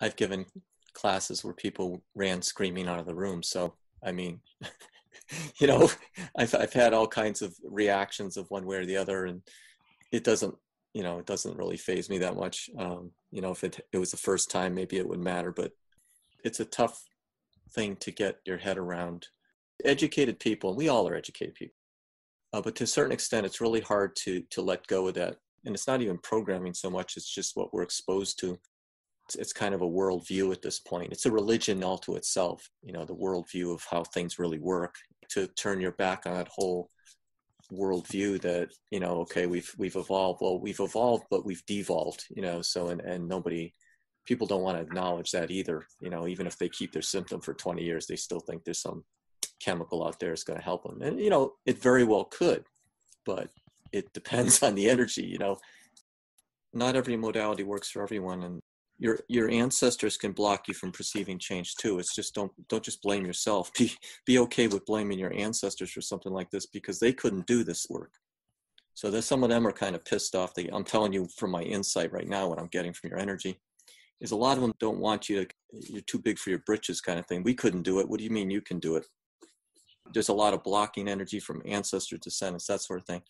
I've given classes where people ran screaming out of the room. So, I mean, you know, I've had all kinds of reactions of one way or the other, and it doesn't, it doesn't really faze me that much. If it was the first time, maybe it would matter, but it's a tough thing to get your head around. Educated people, and we all are educated people, but to a certain extent, it's really hard to let go of that. And it's not even programming so much; it's just what we're exposed to. It's kind of a worldview at this point. It's a religion all to itself, the worldview of how things really work. To turn your back on that whole worldview that, okay, we've evolved. Well, we've evolved, but we've devolved, so, and people don't want to acknowledge that either. Even if they keep their symptom for 20 years, they still think there's some chemical out there that's going to help them. And, it very well could, but it depends on the energy, Not every modality works for everyone. And your ancestors can block you from perceiving change too. It's just don't just blame yourself. Be okay with blaming your ancestors for something like this, because they couldn't do this work. So there's some of them are kind of pissed off. I'm telling you from my insight right now, what I'm getting from your energy is a lot of them don't want you're too big for your britches kind of thing. We couldn't do it. What do you mean you can do it? There's a lot of blocking energy from ancestor descendants, that sort of thing.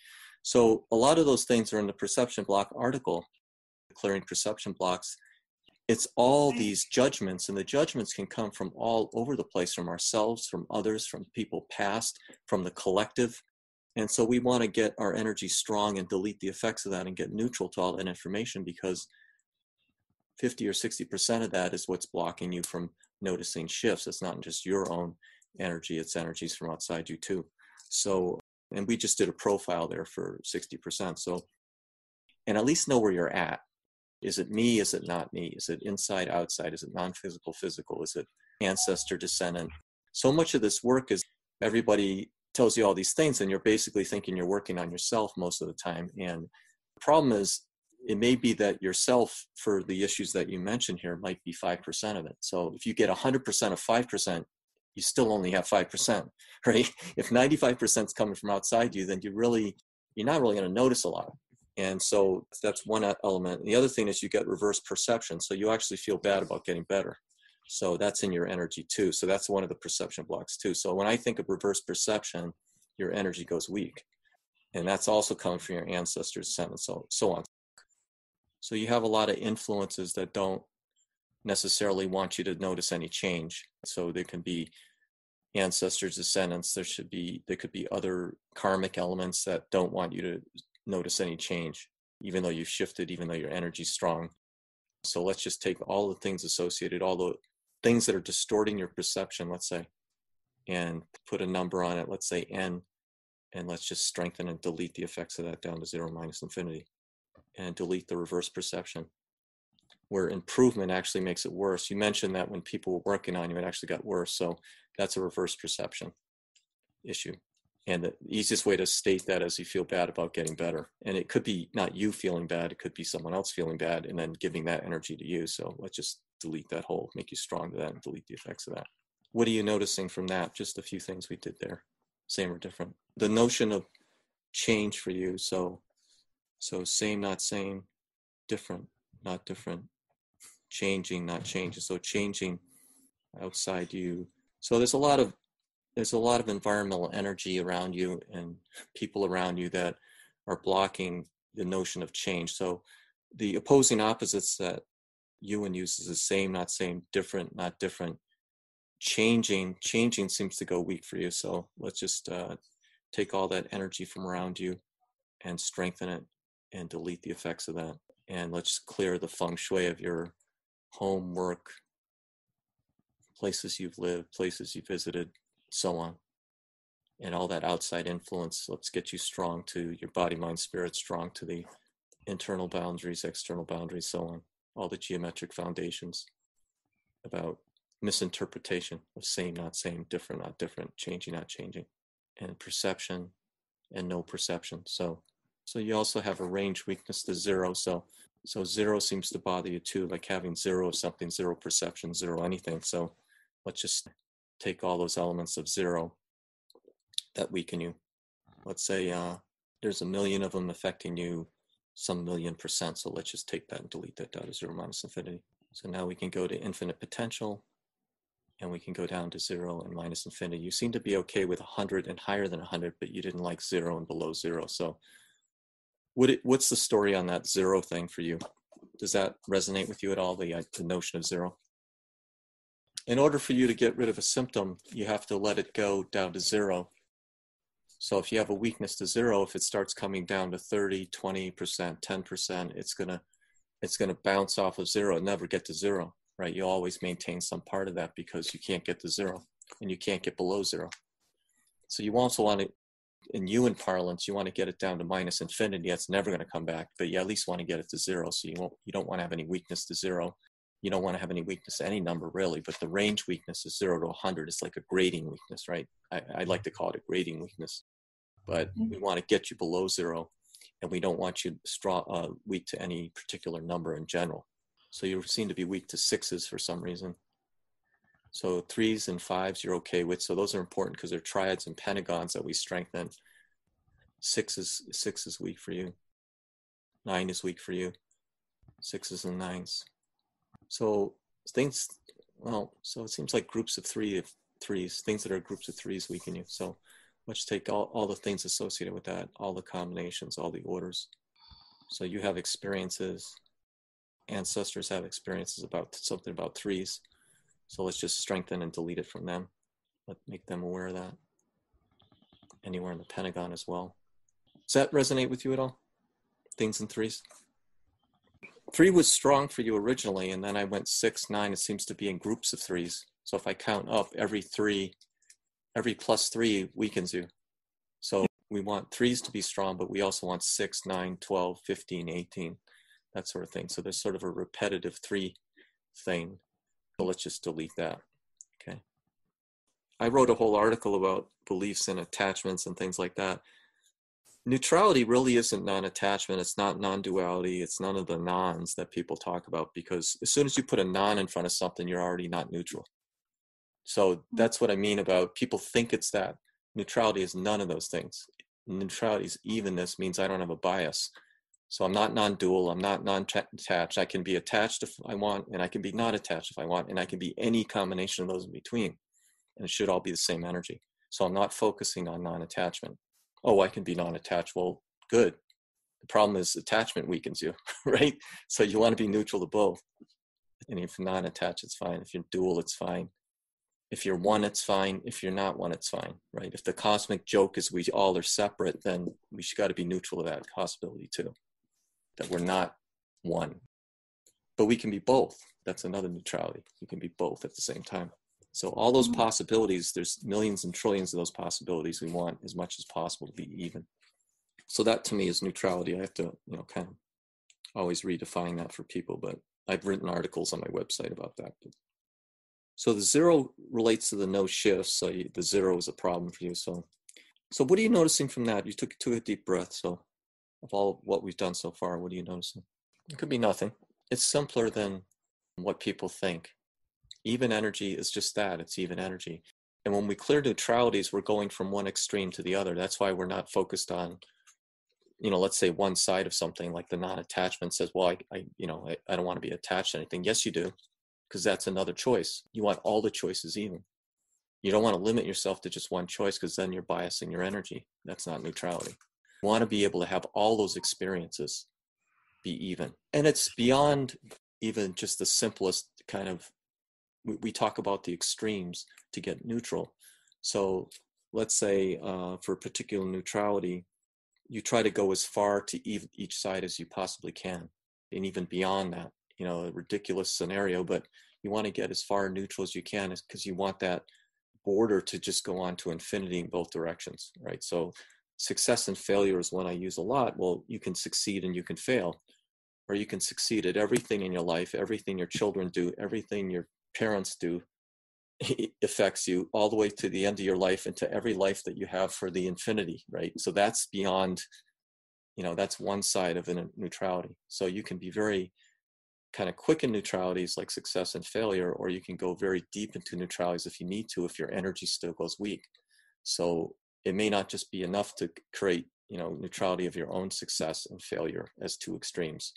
So a lot of those things are in the perception block article, Clearing Perception Blocks. It's all these judgments, and the judgments can come from all over the place, from ourselves, from others, from people past, from the collective. And so we want to get our energy strong and delete the effects of that and get neutral to all that information, because 50 or 60% of that is what's blocking you from noticing shifts. It's not just your own energy, it's energies from outside you too. So, and we just did a profile there for 60%. So, and at least know where you're at. Is it me? Is it not me? Is it inside, outside? Is it non-physical, physical? Is it ancestor, descendant? So much of this work is everybody tells you all these things, and you're basically thinking you're working on yourself most of the time. And the problem is, it may be that yourself, for the issues that you mentioned here, might be 5% of it. So if you get 100% of 5%, you still only have 5%, right? If 95% is coming from outside you, then you're not really going to notice a lot. And so that's one element. And the other thing is you get reverse perception. So you actually feel bad about getting better. So that's in your energy too. So that's one of the perception blocks too. So when I think of reverse perception, your energy goes weak. And that's also coming from your ancestors, and so on. So you have a lot of influences that don't necessarily want you to notice any change. So there can be ancestors, descendants. There could be other karmic elements that don't want you to notice any change, even though you've shifted, even though your energy's strong. So let's just take all the things associated, all the things that are distorting your perception, let's say, and put a number on it, let's say N, and let's just strengthen and delete the effects of that down to 0 minus infinity, and delete the reverse perception, where improvement actually makes it worse. You mentioned that when people were working on you, it actually got worse. So that's a reverse perception issue. And the easiest way to state that is you feel bad about getting better. And it could be not you feeling bad, it could be someone else feeling bad and then giving that energy to you. So let's just delete that whole, make you strong to that, and delete the effects of that. What are you noticing from that? Just a few things we did there. Same or different? The notion of change for you. So same, not same, different, not different, changing, not changing. So changing outside you. So there's a lot of environmental energy around you and people around you that are blocking the notion of change. So the opposing opposites that Ewan uses is same, not same, different, not different. Changing seems to go weak for you. So let's just take all that energy from around you and strengthen it and delete the effects of that. And let's clear the feng shui of your home, work, places you've lived, places you visited, so on. And all that outside influence, let's get you strong to your body, mind, spirit, strong to the internal boundaries, external boundaries, so on. All the geometric foundations about misinterpretation of same, not same, different, not different, changing, not changing, and perception and no perception. So you also have a range weakness to 0. So 0 seems to bother you too, like having 0 of something, 0 perception, 0 anything. So let's just take all those elements of 0 that weaken you. Let's say there's a million of them affecting you some million percent. So let's just take that and delete that down to 0 minus infinity. So now we can go to infinite potential, and we can go down to 0 and minus infinity. You seem to be okay with 100 and higher than 100, but you didn't like 0 and below 0. So what's the story on that 0 thing for you? Does that resonate with you at all, the notion of 0? In order for you to get rid of a symptom, you have to let it go down to 0. So if you have a weakness to 0, if it starts coming down to 30, 20%, 10%, it's gonna bounce off of 0 and never get to 0, right? You always maintain some part of that because you can't get to 0 and you can't get below 0. So you also want to, in Yuan parlance, you want to get it down to minus infinity. That's never going to come back, but you at least want to get it to 0. So you don't want to have any weakness to 0. You don't want to have any weakness to any number really, but the range weakness is 0 to 100. It's like a grading weakness, right? I like to call it a grading weakness, but we want to get you below 0, and we don't want you weak to any particular number in general. So you seem to be weak to 6s for some reason. So 3s and 5s you're okay with. So those are important because they're triads and pentagons that we strengthen. 6 is weak for you. 9 is weak for you. 6s and 9s. So so it seems like groups of threes, things that are groups of 3s weaken you. So let's take all the things associated with that, all the combinations, all the orders. So you have experiences, ancestors have experiences about something about 3s. So let's just strengthen and delete it from them. Let's make them aware of that. Anywhere in the pentagon as well. Does that resonate with you at all? Things in 3s? 3 was strong for you originally, and then I went 6, 9. It seems to be in groups of 3s. So if I count up, every plus 3 weakens you. So we want 3s to be strong, but we also want 6, 9, 12, 15, 18, that sort of thing. So there's sort of a repetitive 3 thing. So let's just delete that, okay? I wrote a whole article about beliefs and attachments and things like that. Neutrality really isn't non-attachment. It's not non-duality. It's none of the nons that people talk about, because as soon as you put a non in front of something, you're already not neutral. So that's what I mean about people think it's that. Neutrality is none of those things. Neutrality is evenness, means I don't have a bias. So I'm not non-dual, I'm not non-attached. I can be attached if I want, and I can be not attached if I want, and I can be any combination of those in between. And it should all be the same energy. So I'm not focusing on non-attachment. Oh, I can be non-attached. Well, good. The problem is attachment weakens you, right? So you want to be neutral to both. And if you're non-attached, it's fine. If you're dual, it's fine. If you're one, it's fine. If you're not one, it's fine, right? If the cosmic joke is we all are separate, then we should got to be neutral to that possibility too, that we're not one. But we can be both. That's another neutrality. We can be both at the same time. So all those possibilities, there's millions and trillions of those possibilities. We want as much as possible to be even. So that to me is neutrality. I have to, kind of always redefine that for people, but I've written articles on my website about that. So the 0 relates to the no shifts. So the 0 is a problem for you. So what are you noticing from that? You took a deep breath. So of all what we've done so far, what are you noticing? It could be nothing. It's simpler than what people think. Even energy is just that. It's even energy. And when we clear neutralities, we're going from one extreme to the other. That's why we're not focused on, let's say one side of something, like the non-attachment says, well, I don't want to be attached to anything. Yes, you do, because that's another choice. You want all the choices even. You don't want to limit yourself to just one choice, because then you're biasing your energy. That's not neutrality. You want to be able to have all those experiences be even. And it's beyond even just the simplest kind of, we talk about the extremes to get neutral. So let's say for particular neutrality, you try to go as far to each side as you possibly can, and even beyond that, a ridiculous scenario, but you want to get as far neutral as you can, because you want that border to just go on to infinity in both directions, right? So success and failure is one I use a lot. Well, you can succeed and you can fail, or you can succeed at everything in your life, everything your children do, everything your parents do affects you all the way to the end of your life, and to every life that you have for the infinity, right? So that's beyond, that's one side of a neutrality. So you can be very kind of quick in neutralities like success and failure, or you can go very deep into neutralities if you need to, if your energy still goes weak. So it may not just be enough to create, neutrality of your own success and failure as two extremes,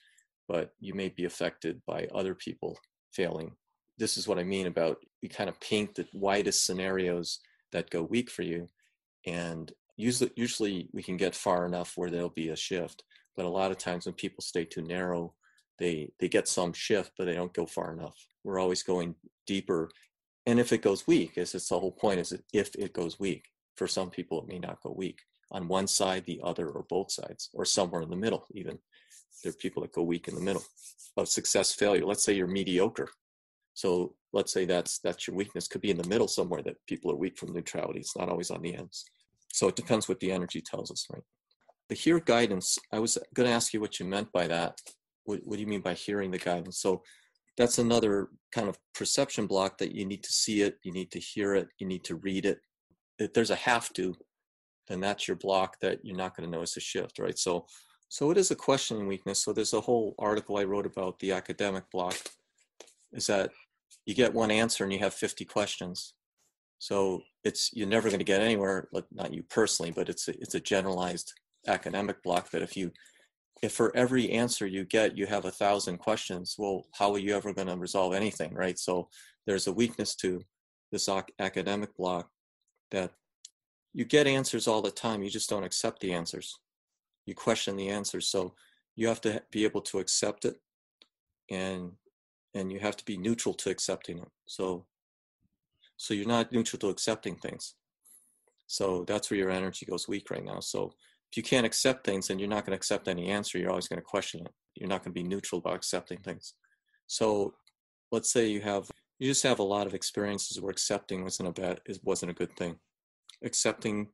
but you may be affected by other people failing. This is what I mean about you kind of paint the widest scenarios that go weak for you. And usually we can get far enough where there'll be a shift. But a lot of times when people stay too narrow, they get some shift, but they don't go far enough. We're always going deeper. And if it goes weak, it's the whole point is if it goes weak. For some people, it may not go weak on one side, the other, or both sides, or somewhere in the middle even. There are people that go weak in the middle of success, failure. Let's say you're mediocre. So let's say that's your weakness. Could be in the middle somewhere that people are weak from neutrality. It's not always on the ends. So it depends what the energy tells us, right? The hear guidance, I was going to ask you what you meant by that. What do you mean by hearing the guidance? So that's another kind of perception block that you need to see it, you need to hear it, you need to read it. If there's a have to, then that's your block that you're not going to notice a shift, right? So it is a questioning weakness. So there's a whole article I wrote about the academic block, is that you get one answer and you have 50 questions. So you're never going to get anywhere, not you personally, but it's a generalized academic block that if for every answer you get, you have 1,000 questions, well, how are you ever going to resolve anything, right? So there's a weakness to this academic block that you get answers all the time. You just don't accept the answers. You question the answers. So you have to be able to accept it, and you have to be neutral to accepting it. So you're not neutral to accepting things. So that's where your energy goes weak right now. So if you can't accept things, then you're not going to accept any answer. You're always going to question it. You're not going to be neutral about accepting things. So let's say you just have a lot of experiences where accepting wasn't a good thing. Accepting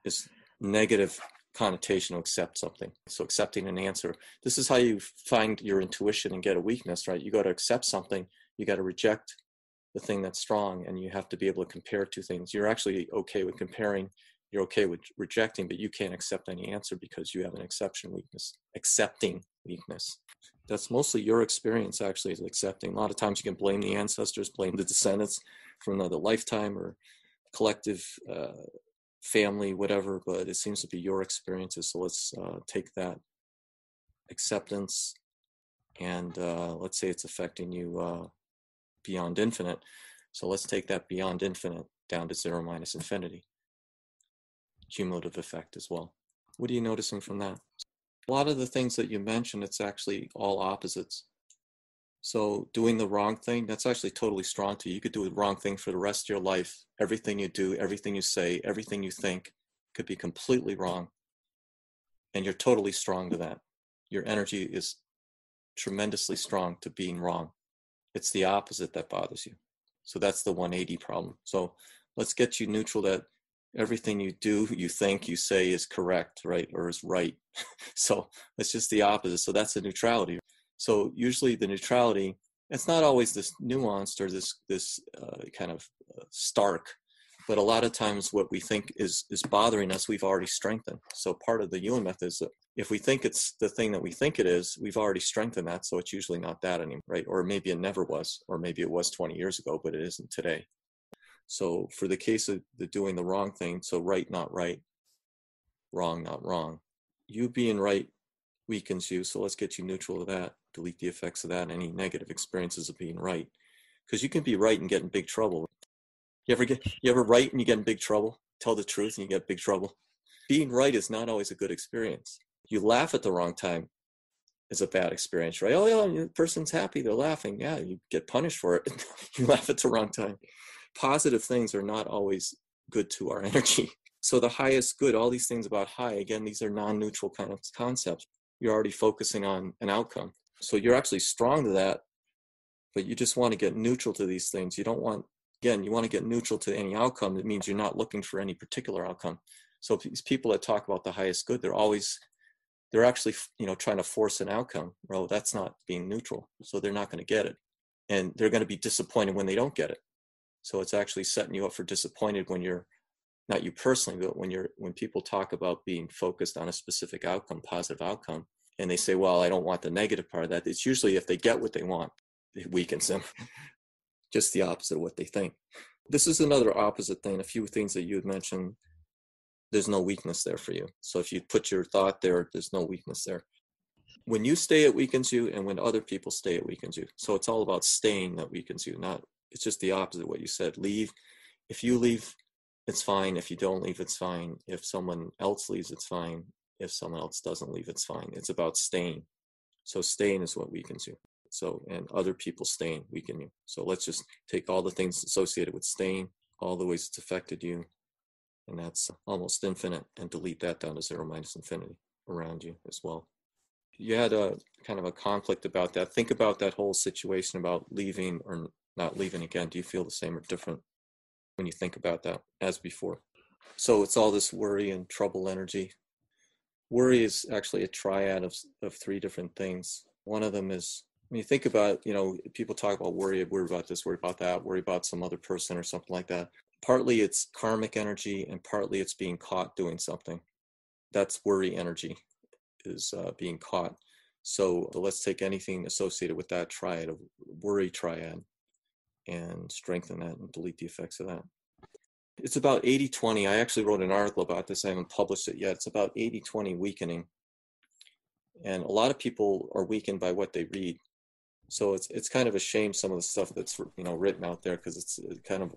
is negative connotation to accept something. So accepting an answer. This is how you find your intuition and get a weakness, right? You got to accept something. You got to reject the thing that's strong, and you have to be able to compare two things. You're actually okay with comparing. You're okay with rejecting, but you can't accept any answer because you have an accepting weakness. That's mostly your experience, actually, is accepting. A lot of times you can blame the ancestors, blame the descendants from another lifetime or collective family, whatever, but it seems to be your experiences. So let's take that acceptance, and let's say it's affecting you beyond infinite. So let's take that beyond infinite down to 0 minus infinity. Cumulative effect as well. What are you noticing from that? A lot of the things that you mentioned, it's actually all opposites. So doing the wrong thing, that's actually totally strong to you. You could do the wrong thing for the rest of your life. Everything you do, everything you say, everything you think could be completely wrong. And you're totally strong to that. Your energy is tremendously strong to being wrong. It's the opposite that bothers you. So that's the 180 problem. So let's get you neutral that everything you do, you think, you say is correct, right? Or is right. So it's just the opposite. So that's the neutrality. So usually the neutrality, it's not always this nuanced or this kind of stark, but a lot of times what we think is bothering us, we've already strengthened. So part of the Yuen method is that if we think it's the thing that we think it is, we've already strengthened that. So it's usually not that anymore, right? Or maybe it never was, or maybe it was 20 years ago, but it isn't today. So for the case of doing the wrong thing, so right, not right, wrong, not wrong, you being right weakens you. So let's get you neutral to that, delete the effects of that, any negative experiences of being right. Because you can be right and get in big trouble. You ever right and you get in big trouble? Tell the truth and you get big trouble. Being right is not always a good experience. You laugh at the wrong time is a bad experience, right? Oh yeah, the person's happy, they're laughing. Yeah, you get punished for it. You laugh at the wrong time. Positive things are not always good to our energy. So the highest good, all these things about high, again, these are non-neutral kind of concepts. You're already focusing on an outcome. So you're actually strong to that, but you just want to get neutral to these things. You don't want, again, you want to get neutral to any outcome. That means you're not looking for any particular outcome. So these people that talk about the highest good, they're actually, trying to force an outcome. Well, that's not being neutral. So they're not going to get it. And they're going to be disappointed when they don't get it. So it's actually setting you up for disappointed when you're, not you personally, but when people talk about being focused on a specific outcome, positive outcome, and they say, well, I don't want the negative part of that. It's usually if they get what they want, it weakens them. Just the opposite of what they think. This is another opposite thing. A few things that you had mentioned, there's no weakness there for you. So if you put your thought there, there's no weakness there. When you stay, it weakens you, and when other people stay, it weakens you. So it's all about staying that weakens you, not, it's just the opposite of what you said. Leave. If you leave, it's fine. If you don't leave, it's fine. If someone else leaves, it's fine. If someone else doesn't leave, it's fine. It's about staying. So staying is what weakens you. So, and other people staying weaken you. So let's just take all the things associated with staying, all the ways it's affected you, and that's almost infinite, and delete that down to zero minus infinity around you as well. You had a kind of a conflict about that. Think about that whole situation about leaving or not leaving again. Do you feel the same or different when you think about that as before? So it's all this worry and trouble energy. Worry is actually a triad of three different things. One of them is, when you think about, people talk about worry about this, worry about that, worry about some other person or something like that. Partly it's karmic energy, and partly it's being caught doing something. That's worry energy, is being caught. So let's take anything associated with that triad, of worry triad, and strengthen that and delete the effects of that. It's about 80-20. I actually wrote an article about this. I haven't published it yet. It's about 80-20 weakening. And a lot of people are weakened by what they read. So it's kind of a shame, some of the stuff that's written out there, because it's kind of,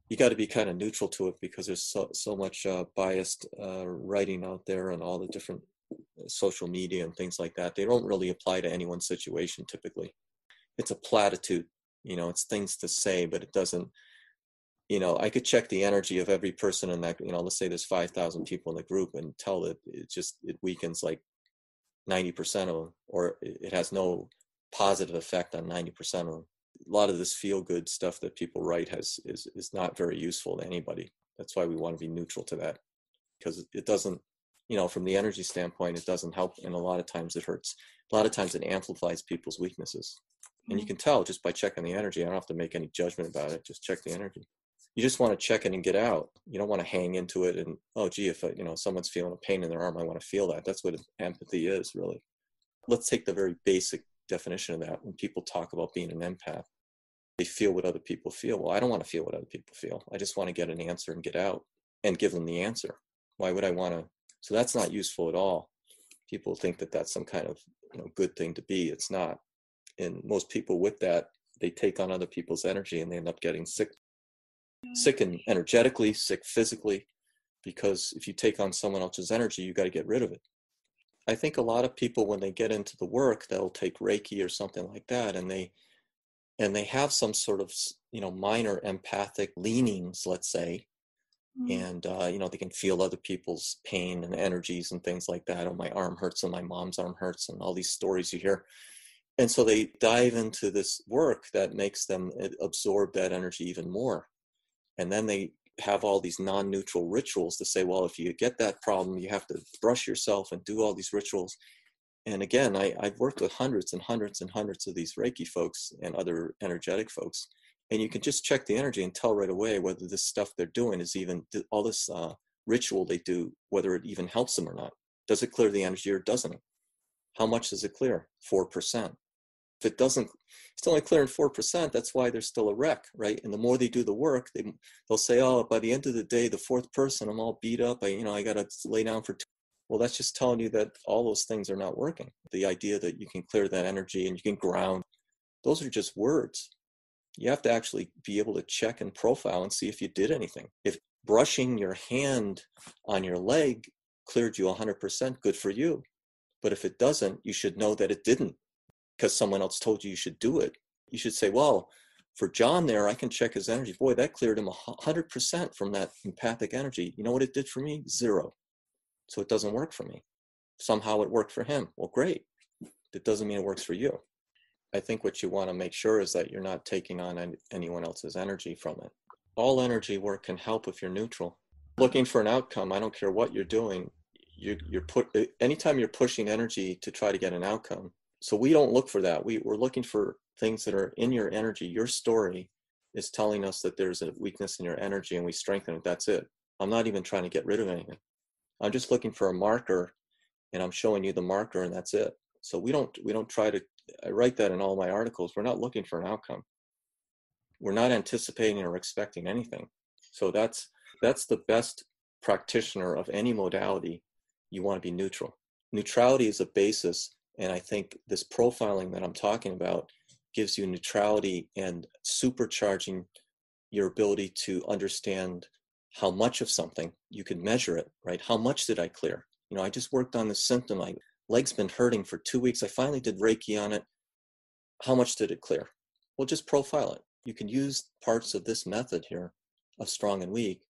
you got to be kind of neutral to it, because there's so much biased writing out there, and all the different social media and things like that. They don't really apply to anyone's situation typically. It's a platitude, it's things to say, but it doesn't, I could check the energy of every person in that, let's say there's 5,000 people in the group, and tell that it weakens like 90% of them, or it has no positive effect on 90% of them. A lot of this feel-good stuff that people write is not very useful to anybody. That's why we want to be neutral to that, because it doesn't, from the energy standpoint, it doesn't help, and a lot of times it hurts. A lot of times it amplifies people's weaknesses. And you can tell just by checking the energy. I don't have to make any judgment about it. Just check the energy. You just want to check it and get out. You don't want to hang into it and, oh, gee, if someone's feeling a pain in their arm, I want to feel that. That's what empathy is, really. Let's take the very basic definition of that. When people talk about being an empath, they feel what other people feel. Well, I don't want to feel what other people feel. I just want to get an answer and get out and give them the answer. Why would I want to? So that's not useful at all. People think that that's some kind of good thing to be. It's not. And most people with that, they take on other people's energy, and they end up getting sick and energetically, sick physically, because if you take on someone else's energy, you got to get rid of it. I think a lot of people, when they get into the work, they'll take Reiki or something like that, and they have some sort of minor empathic leanings, let's say, and they can feel other people's pain and energies and things like that. Oh, my arm hurts, and my mom's arm hurts, and all these stories you hear. And so they dive into this work that makes them absorb that energy even more. And then they have all these non-neutral rituals to say, well, if you get that problem, you have to brush yourself and do all these rituals. And again, I've worked with hundreds and hundreds and hundreds of these Reiki folks and other energetic folks. And you can just check the energy and tell right away whether this stuff they're doing is even, all this ritual they do, whether it even helps them or not. Does it clear the energy or doesn't it? How much does it clear? 4%. If it doesn't, it's only clearing 4%, that's why there's still a wreck, right? And the more they do the work, they'll say, oh, by the end of the day, the fourth person, I'm all beat up. I got to lay down for 2. Well, that's just telling you that all those things are not working. The idea that you can clear that energy and you can ground, those are just words. You have to actually be able to check and profile and see if you did anything. If brushing your hand on your leg cleared you 100%, good for you. But if it doesn't, you should know that it didn't, because someone else told you should do it. You should say, well, for John there, I can check his energy. Boy, that cleared him 100% from that empathic energy. You know what it did for me? 0. So it doesn't work for me. Somehow it worked for him. Well, great. It doesn't mean it works for you. I think what you want to make sure is that you're not taking on anyone else's energy from it. All energy work can help if you're neutral. Looking for an outcome, I don't care what you're doing. Anytime you're pushing energy to try to get an outcome. So we don't look for that. We're looking for things that are in your energy. Your story is telling us that there's a weakness in your energy, and we strengthen it. That's it. I'm not even trying to get rid of anything. I'm just looking for a marker, and I'm showing you the marker, and that's it. So we don't try to, I write that in all my articles. We're not looking for an outcome. We're not anticipating or expecting anything. So that's the best practitioner of any modality. You want to be neutral. neutrality is a basis. And I think this profiling that I'm talking about gives you neutrality and supercharging your ability to understand how much of something. You can measure it, right? How much did I clear? You know, I just worked on this symptom. My leg's been hurting for 2 weeks. I finally did Reiki on it. How much did it clear? Well, just profile it. You can use parts of this method here of strong and weak.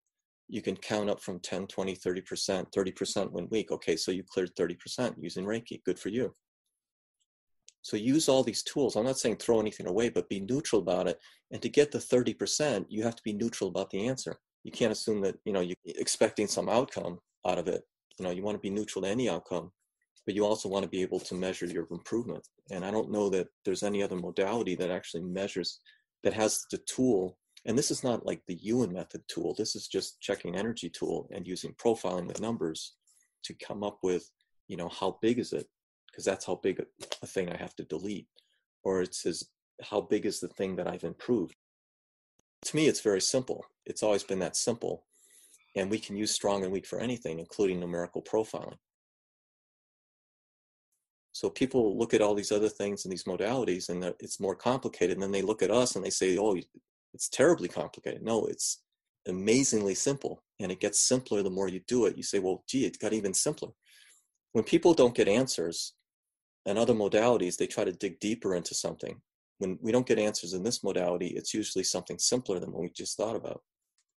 You can count up from 10, 20, 30%, 30% when weak. Okay, so you cleared 30% using Reiki. Good for you. So use all these tools. I'm not saying throw anything away, but be neutral about it. And to get the 30%, you have to be neutral about the answer. You can't assume that, you know, you're expecting some outcome out of it. You know, you want to be neutral to any outcome, but you also want to be able to measure your improvement. And I don't know that there's any other modality that actually measures, that has the tool. And this is not like the Ewan method tool. This is just checking energy tool and using profiling with numbers to come up with, you know, how big is it? Because that's how big a thing I have to delete. Or it says, how big is the thing that I've improved? To me, it's very simple. It's always been that simple. And we can use strong and weak for anything, including numerical profiling. So people look at all these other things and these modalities, and it's more complicated. And then they look at us and they say, oh, it's terribly complicated. No, it's amazingly simple. And it gets simpler the more you do it. You say, well, gee, it got even simpler. When people don't get answers and other modalities, they try to dig deeper into something. When we don't get answers in this modality, it's usually something simpler than what we just thought about.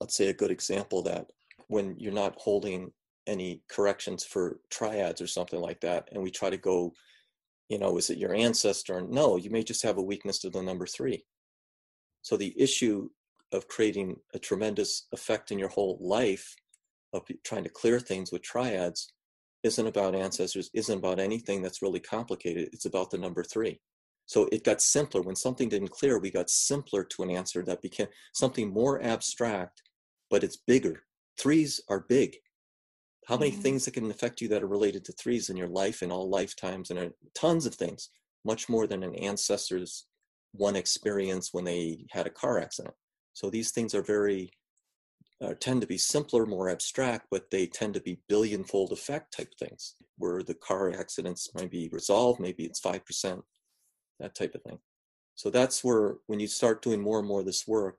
Let's say a good example that when you're not holding any corrections for triads or something like that, and we try to go, you know, is it your ancestor? No, you may just have a weakness to the number 3. So the issue of creating a tremendous effect in your whole life of trying to clear things with triads isn't about ancestors, isn't about anything that's really complicated. It's about the number 3. So it got simpler. When something didn't clear, we got simpler to an answer that became something more abstract, but it's bigger. 3s are big. How many things that can affect you that are related to 3s in your life in all lifetimes, and tons of things, much more than an ancestor's one experience when they had a car accident. So these things are very, tend to be simpler, more abstract, but they tend to be billion-fold effect type things, where the car accidents might be resolved, maybe it's 5%, that type of thing. So that's where, when you start doing more and more of this work,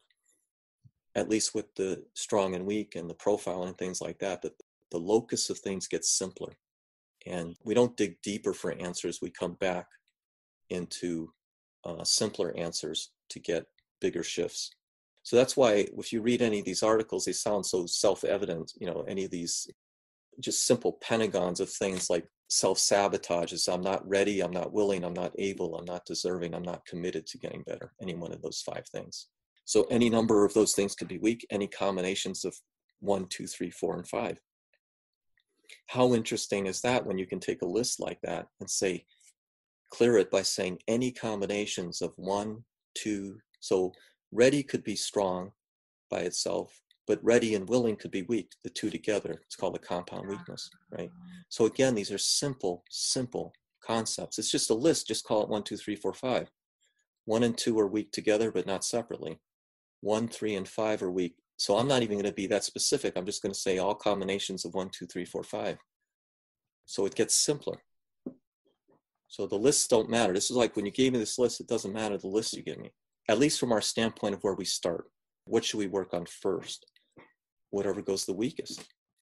at least with the strong and weak and the profile and things like that, that the locus of things gets simpler. And we don't dig deeper for answers. We come back into simpler answers to get bigger shifts. So that's why if you read any of these articles, they sound so self-evident. You know, any of these just simple pentagons of things like self-sabotage is I'm not ready, I'm not willing, I'm not able, I'm not deserving, I'm not committed to getting better. Any one of those 5 things. So any number of those things could be weak, any combinations of 1, 2, 3, 4, and 5. How interesting is that when you can take a list like that and say, clear it by saying any combinations of 1, 2. So ready could be strong by itself, but ready and willing could be weak, the 2 together. It's called a compound weakness, right? So again, these are simple, simple concepts. It's just a list, just call it 1, 2, 3, 4, 5. 1 and 2 are weak together, but not separately. 1, 3, and 5 are weak. So I'm not even going to be that specific. I'm just going to say all combinations of 1, 2, 3, 4, 5. So it gets simpler. So the lists don't matter. This is like when you gave me this list, it doesn't matter the list you give me, at least from our standpoint of where we start. What should we work on first? Whatever goes the weakest.